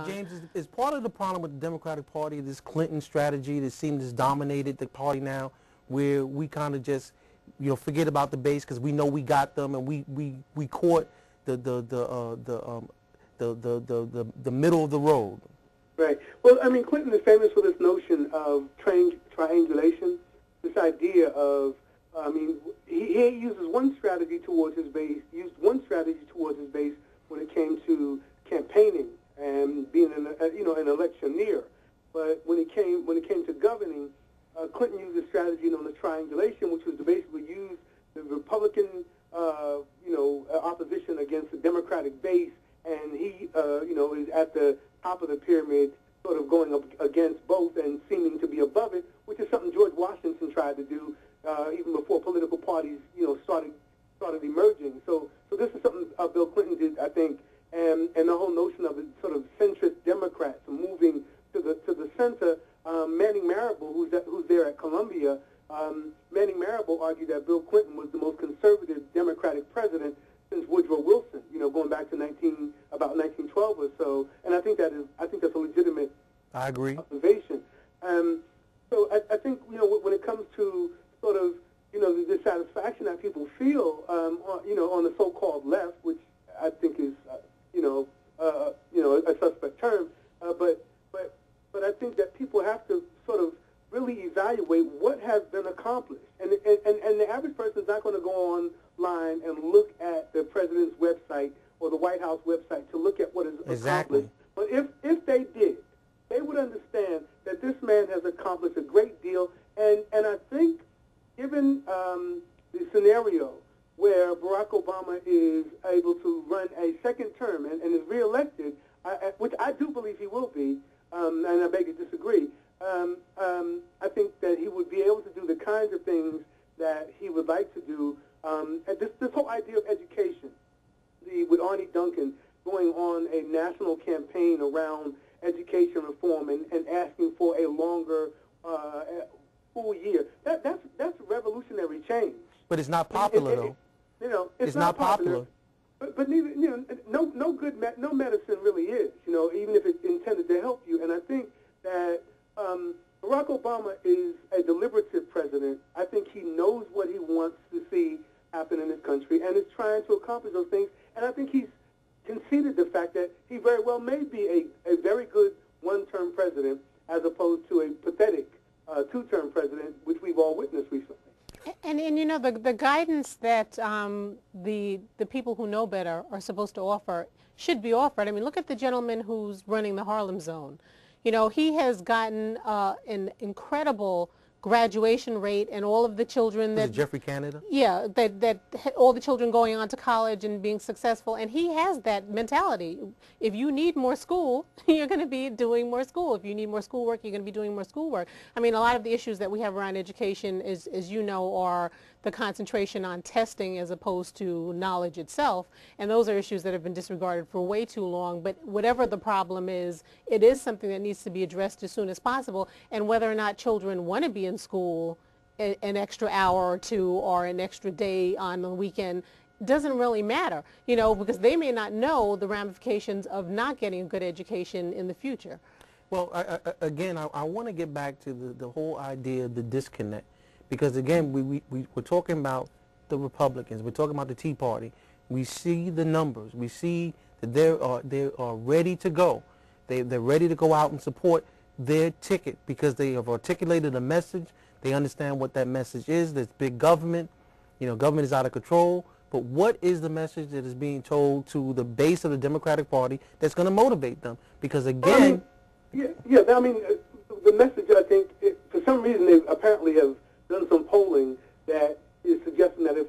James, is part of the problem with the Democratic Party this Clinton strategy that seems to dominated the party now, where we kind of just, forget about the base because we know we got them, and we caught the middle of the road. Right. Well, I mean, Clinton is famous for this notion of triangulation, this idea of, he uses one strategy towards his base, when it came to campaigning and being an electioneer. But when it came to governing, Clinton used a strategy known as triangulation, which was to basically use the Republican opposition against the Democratic base, and he is at the top of the pyramid, sort of going up against both and seeming to be above it, which is something George Washington tried to do even before political parties started emerging. So this is something Bill Clinton did, I think, and the whole notion of it, sort of centrist Democrats moving to the center. Manning Marable, who's there at Columbia, Manning Marable argued that Bill Clinton was the most conservative Democratic president since Woodrow Wilson, going back to about 1912 or so, and I think that's a legitimate observation. So I think when it comes to sort of the dissatisfaction that people feel on the so-called left, which I think is a suspect term, but I think that people have to sort of really evaluate what has been accomplished, and the average person is not going to go online and look at the president's website or the White House website to look at what is accomplished. But if they did, they would understand that this man has accomplished a great deal, and I think given the scenario where Barack Obama is able to run a second term and is reelected, which I do believe he will be, and I beg to disagree, I think that he would be able to do the kinds of things that he would like to do. This whole idea of education, with Arnie Duncan going on a national campaign around education reform and asking for a longer full year, that's a revolutionary change. But it's not popular, though. It's not popular. But neither, no medicine really is, even if it's intended to help you. And I think that Barack Obama is a deliberative president. I think he knows what he wants to see happen in this country and is trying to accomplish those things. And I think he's conceded the fact that he very well may be a very good one-term president as opposed to a pathetic two-term president, which we've all witnessed recently. And the guidance that the people who know better are supposed to offer should be offered. I mean, look at the gentleman who's running the Harlem Zone. He has gotten an incredible graduation rate, and all of the children that Jeffrey Canada? Yeah, that all the children going on to college and being successful, and he has that mentality. If you need more school, you're going to be doing more school. If you need more schoolwork, you're going to be doing more schoolwork. I mean, a lot of the issues that we have around education is, as you know, are the concentration on testing as opposed to knowledge itself, and those are issues that have been disregarded for way too long. But whatever the problem is, it is something that needs to be addressed as soon as possible, and whether or not children want to be in school an extra hour or two or an extra day on the weekend doesn't really matter, because they may not know the ramifications of not getting a good education in the future. Well, again, I want to get back to the whole idea of the disconnect. Because, again, we're talking about the Republicans. We're talking about the Tea Party. We see the numbers. We see that they are ready to go. They're ready to go out and support their ticket because they have articulated a message. They understand what that message is. There's big government. Government is out of control. But what is the message that is being told to the base of the Democratic Party that's going to motivate them? Because, again... the message, I think, for some reason, they apparently have done some polling that is suggesting that if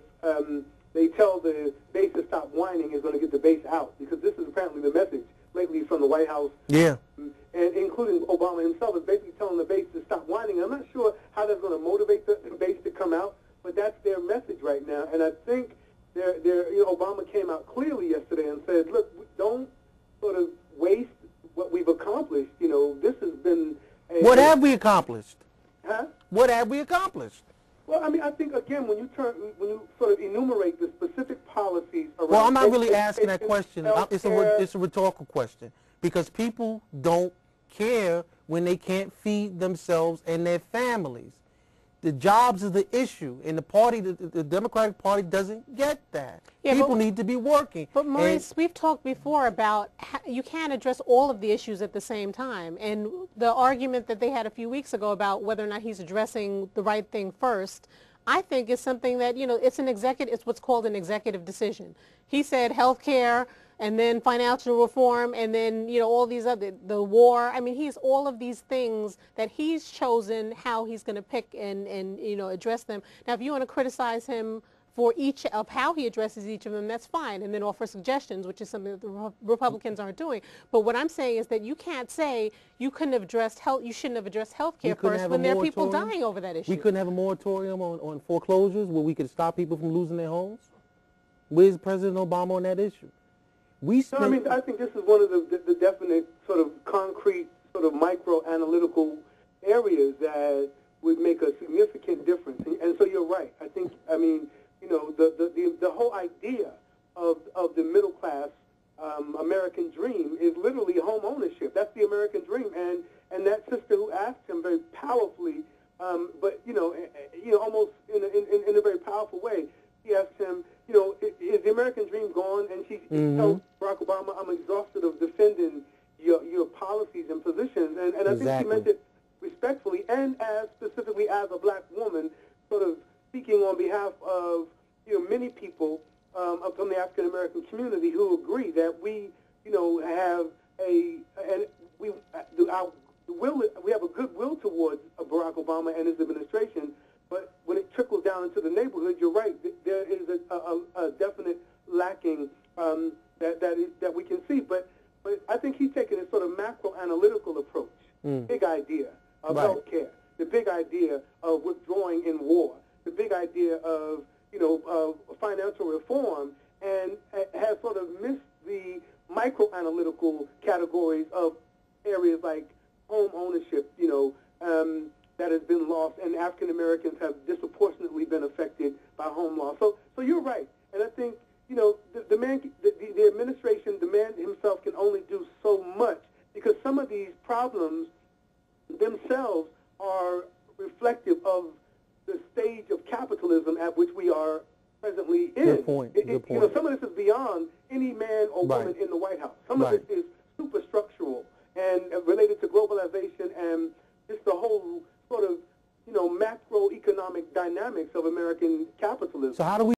they tell the base to stop whining, is going to get the base out, because this is apparently the message lately from the White House, and including Obama himself, is basically telling the base to stop whining. I'm not sure how that's going to motivate the base to come out, but that's their message right now. And I think Obama came out clearly yesterday and said, look, don't sort of waste what we've accomplished. This has been what have we accomplished? Huh? What have we accomplished? Well, I mean, I think, again, when you sort of enumerate the specific policies around... Well, I'm not really asking that question. It's a rhetorical question. because people don't care when they can't feed themselves and their families. The jobs is the issue, and the Democratic Party doesn't get that. Yeah, people need to be working. But Maurice, we've talked before about how you can't address all of the issues at the same time. And the argument that they had a few weeks ago about whether or not he's addressing the right thing first, I think is something that, it's what's called an executive decision. He said health care, and then financial reform, and then, all these the war. I mean, he's all of these things that he's chosen how he's going to pick and address them. Now, if you want to criticize him for each of how he addresses each of them, that's fine, and then offer suggestions, which is something that the Republicans aren't doing. But what I'm saying is that you can't say you shouldn't have addressed health care first when there are people dying over that issue. We couldn't have a moratorium on foreclosures where we could stop people from losing their homes? Where's President Obama on that issue? I think this is one of the definite sort of concrete, sort of micro-analytical areas that would make a significant difference. And so you're right. The whole idea of the middle class American dream is literally home ownership. That's the American dream. And that sister who asked him very powerfully, almost in a very powerful way, he asked him, is the American dream gone? And she told Barack Obama, I'm exhausted of defending your policies and positions. And I think she meant it respectfully and specifically as a black woman, sort of speaking on behalf of many people from the African American community who agree that we have we have a good will towards Barack Obama and his administration. But when it trickles down into the neighborhood, you're right. There is a definite lacking that we can see. But I think he's taking a sort of macro-analytical approach. Big idea of health care, the big idea of withdrawing in war, the big idea of financial reform, and has sort of missed the micro-analytical categories of areas like home ownership, that has been lost, and African Americans have disproportionately been affected by home loss. So you're right, and I think the administration, the man himself can only do so much because some of these problems themselves are reflective of the stage of capitalism at which we are presently in. Good point. Good point. Some of this is beyond any man or woman in the White House. Some of this is superstructural and related to globalization and just the whole sort of macroeconomic dynamics of American capitalism. So how do we